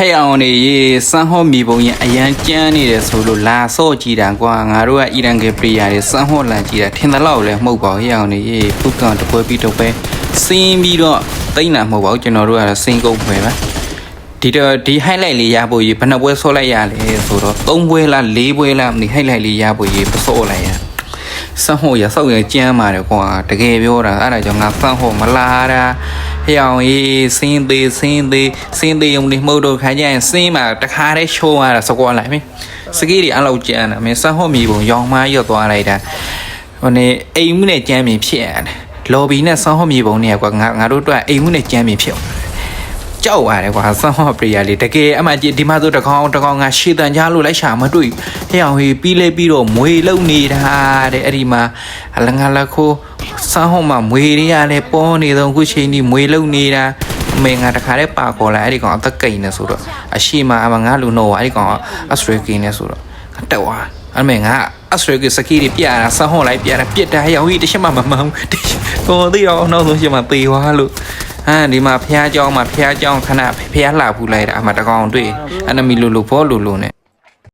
Hey on ye san ho mi bong yan ayan chan ni de so lo la so ji dan kwa nga ro ka iran ke priya de san ho lan ji da thin da law le mhou ba hey on ye phu kan to pwe pi to pe sin pi do tain na mhou ba chon do ka sin kou pwe ba di highlight လေးရဖို့ရေဘယ်နှပွဲဆော့လိုက်ရလဲဆိုတော့3ပွဲလား4ပွဲလားမသိ highlight လေးရဖို့ရေမဆော့လိုက်ရစံဟိုရဆောက်ရကျမ်းပါတယ်ကွာတကယ်ပြောတာအဲ့ဒါကြောင့်ငါစံဟိုမလာတာဟျောင်ရေးစင်းသေးုံနေမှုတော့ခိုင်းကြရင်စင်းမှာတခါတည်းချိုးရတာစကွာလိုက်မင်းစကီးတွေအဲ့လောက်ကျမ်းတာမင်းစံဟိုမြေပုံရောင်မရွတ်သွားလိုက်တာဟိုနေအိမ်မှုနဲ့ကျမ်းမြင်ဖြစ်ရတယ်လော်ဘီနဲ့စံဟိုမြေပုံနဲ့ကွာငါတို့အတွက်အိမ်မှုနဲ့ကျမ်းမြင်ဖြစ်ကြောက်ရတယ်ကွာစံဟောပရိယာလေးတကယ်အမှဒီမှာဆိုတကောင်ငါရှေ့တန်ကြားလို့လိုက်ရှာမတွေ့ဟဲ့အောင်ဟေးပြီးလဲပြီးတော့မွေလုံနေတာတဲ့အဲ့ဒီမှာအလငါလခိုးစံဟောမှာမွေတွေကလည်းပေါ်နေတော့ခုချိန်ကြီးမွေလုံနေတာအမေငါတခါတည်းပါခေါ်လာအဲ့ဒီကောင်အသက်ကိန်နေဆိုတော့အရှိမအမငါလူတော့အဲ့ဒီကောင်အစထရကင်းနေဆိုတော့တက်သွားအမေငါအစထရကစကီးပြတာစံဟောလိုက်ပြတာပြစ်တာဟဲ့အောင်ဟေးတချက်မှမမှန်ဘူးကိုသိတော့နောက်ဆုံးချက်မှသေသွားလို့ဒီမှာဖះเจ้าမှာဖះเจ้าခဏဖះလှပူလိုက်တာအမှတကောင်တွေ့အနမီလိုလိုဘောလိုလိုနဲ့